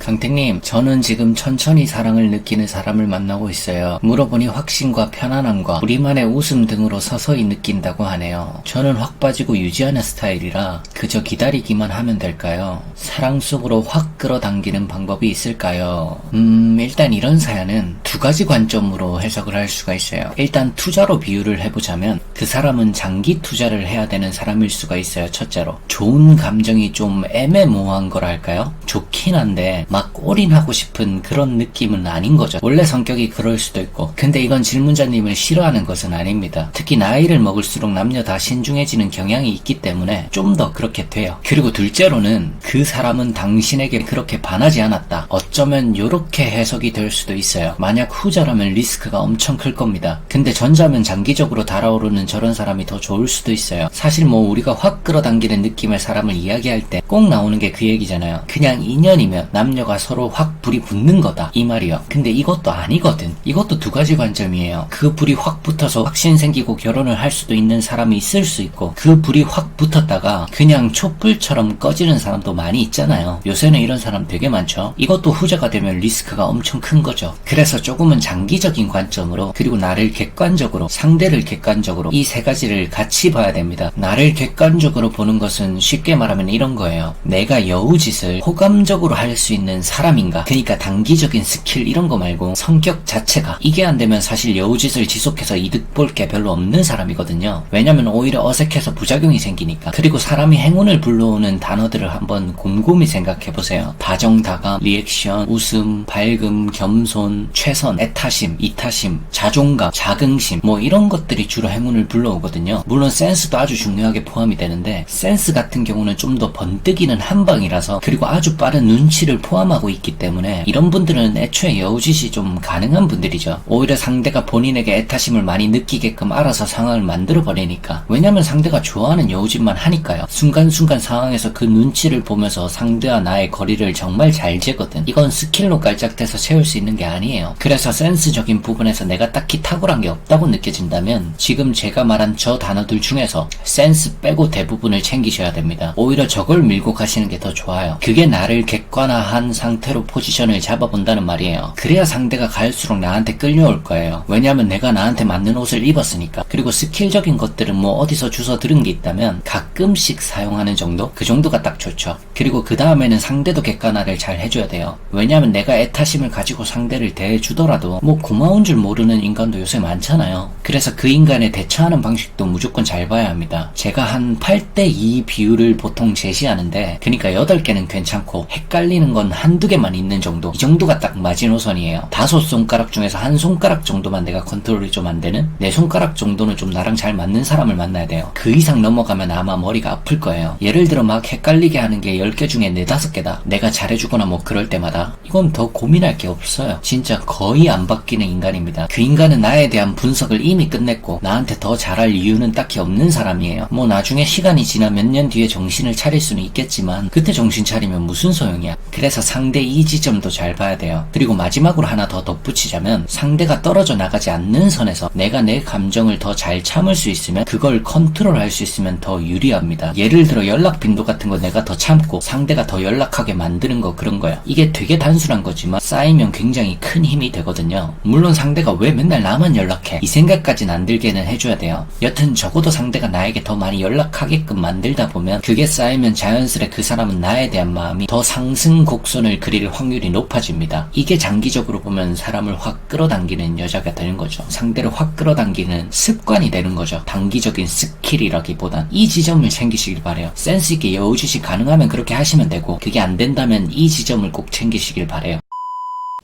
강택님, 저는 지금 천천히 사랑을 느끼는 사람을 만나고 있어요. 물어보니 확신과 편안함과 우리만의 웃음 등으로 서서히 느낀다고 하네요. 저는 확 빠지고 유지하는 스타일이라 그저 기다리기만 하면 될까요? 사랑 속으로 확 끌어당기는 방법이 있을까요? 일단 이런 사연은 두 가지 관점으로 해석을 할 수가 있어요. 일단 투자로 비유를 해보자면 그 사람은 장기 투자를 해야 되는 사람일 수가 있어요. 첫째로 좋은 감정이 좀 애매모호한 거랄까요? 좋긴 한데 막 올인하고 싶은 그런 느낌은 아닌 거죠. 원래 성격이 그럴 수도 있고. 근데 이건 질문자님을 싫어하는 것은 아닙니다. 특히 나이를 먹을수록 남녀 다 신중해지는 경향이 있기 때문에 좀 더 그렇게 돼요. 그리고 둘째로는 그 사람은 당신에게 그렇게 반하지 않았다. 어쩌면 요렇게 해석이 될 수도 있어요. 만약 후자라면 리스크가 엄청 클 겁니다. 근데 전자면 장기적으로 달아오르는 저런 사람이 더 좋을 수도 있어요. 사실 뭐 우리가 확 끌어당기는 느낌의 사람을 이야기할 때 꼭 나오는 게 그 얘기잖아요. 그냥 인연이면 남녀가 서로 확 불이 붙는 거다 이 말이요. 근데 이것도 아니거든. 이것도 두 가지 관점이에요. 그 불이 확 붙어서 확신 생기고 결혼을 할 수도 있는 사람이 있을 수 있고, 그 불이 확 붙었다가 그냥 촛불처럼 꺼지는 사람도 많이 있잖아요. 요새는 이런 사람 되게 많죠. 이것도 후자가 되면 리스크가 엄청 큰 거죠. 그래서 조금은 장기적인 관점으로, 그리고 나를 객관적으로, 상대를 객관적으로, 이 세 가지를 같이 봐야 됩니다. 나를 객관적으로 보는 것은 쉽게 말하면 이런 거예요. 내가 여우짓을 호감적으로 할 수 있는 사람인가? 그러니까 단기적인 스킬 이런 거 말고 성격 자체가, 이게 안 되면 사실 여우짓을 지속해서 이득 볼 게 별로 없는 사람이거든요. 왜냐면 오히려 어색해서 부작용이 생기니까. 그리고 사람이 행운을 불러오는 단어들을 한번 곰곰이 생각해보세요. 다정다감, 리액션, 웃음, 밝음, 겸손, 최선, 애타심, 이타심, 자존감, 자긍심, 뭐 이런 것들이 주로 행운을 불러오거든요. 물론 센스도 아주 중요하게 포함이 되는데, 센스 같은 경우는 좀 더 번뜩이는 한방이라서, 그리고 아주 빠른 눈치를 포함하고 있기 때문에 이런 분들은 애초에 여우짓이 좀 가능한 분들이죠. 오히려 상대가 본인에게 애타심을 많이 느끼게끔 알아서 상황을 만들어 버리니까. 왜냐면 상대가 좋아하는 여우짓만 하니까요. 순간순간 상황에서 그 눈치를 보면서 상대와 나의 거리를 정말 잘 재거든. 이건 스킬로 깔짝대서 채울 수 있는 게 아니에요. 그래서 센스적인 부분에서 내가 딱히 탁월한 게 없다고 느껴진다면 지금 제가 말한 저 단어들 중에서 센스 빼고 대부분을 챙기셔야 됩니다. 오히려 저걸 밀고 가시는 게 더 좋아요. 그게 나를 객관화한 상태로 포지션을 잡아본다는 말이에요. 그래야 상대가 갈수록 나한테 끌려올 거예요. 왜냐면 내가 나한테 맞는 옷을 입었으니까. 그리고 스킬적인 것들은 뭐 어디서 주워 들은 게 있다면 가끔씩 사용하는 정도? 그 정도가 딱 좋죠. 그리고 그 다음에는 상대도 객관화를 잘 해줘야 돼요. 왜냐면 내가 애타심을 가지고 상대를 대해주더라도 뭐 고마운 줄 모르는 인간도 요새 많잖아요. 그래서 그 인간에 대처하는 방식도 무조건 잘 봐야 합니다. 제가 한 8대2 비율을 보통 제시하는데, 그러니까 8개는 괜찮고 헷갈리는 건 한두 개만 있는 정도, 이 정도가 딱 마지노선이에요. 5손가락 중에서 한 손가락 정도만 내가 컨트롤이 좀 안 되는, 4손가락 정도는 좀 나랑 잘 맞는 사람을 만나야 돼요. 그 이상 넘어가면 아마 머리가 아플 거예요. 예를 들어 막 헷갈리게 하는 게 10개 중에 4, 5개다. 내가 잘해주거나 뭐 그럴 때마다 이건 더 고민할 게 없어요. 진짜 거의 안 바뀌는 인간입니다. 그 인간은 나에 대한 분석을 이미 끝냈고 나한테 더 잘할 이유는 딱히 없는 사람이에요. 뭐 나중에 시간이 지나 몇 년 뒤에 정신을 차릴 수는 있겠지만 그때 정신 차리면 무슨 소용이야. 그래서 상대 이 지점도 잘 봐야 돼요. 그리고 마지막으로 하나 더 덧붙이자면, 상대가 떨어져 나가지 않는 선에서 내가 내 감정을 더 잘 참을 수 있으면, 그걸 컨트롤할 수 있으면 더 유리합니다. 예를 들어 연락 빈도 같은 거 내가 더 참고 상대가 더 연락하게 만드는 거, 그런 거야. 이게 되게 단순한 거지만 쌓이면 굉장히 큰 힘이 되거든요. 물론 상대가 왜 맨날 나만 연락해, 이 생각까지는 안 들게는 해줘야 돼요. 여튼 적어도 상대가 나에게 더 많이 연락하게끔 만들다 보면 그게 쌓이면 자연스레 그 사람은 나에 대한 마음이 더 상승 곡선을 그릴 확률이 높아집니다. 이게 장기적으로 보면 사람을 확 끌어당기는 여자가 되는 거죠. 상대를 확 끌어당기는 습관이 되는 거죠. 단기적인 스킬이라기보단. 이 지점을 챙기시길 바래요. 센스있게 여우짓이 가능하면 그렇게 하시면 되고, 그게 안 된다면 이 지점을 꼭 챙기시길 바래요.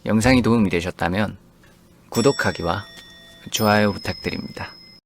영상이 도움이 되셨다면 구독하기와 좋아요 부탁드립니다.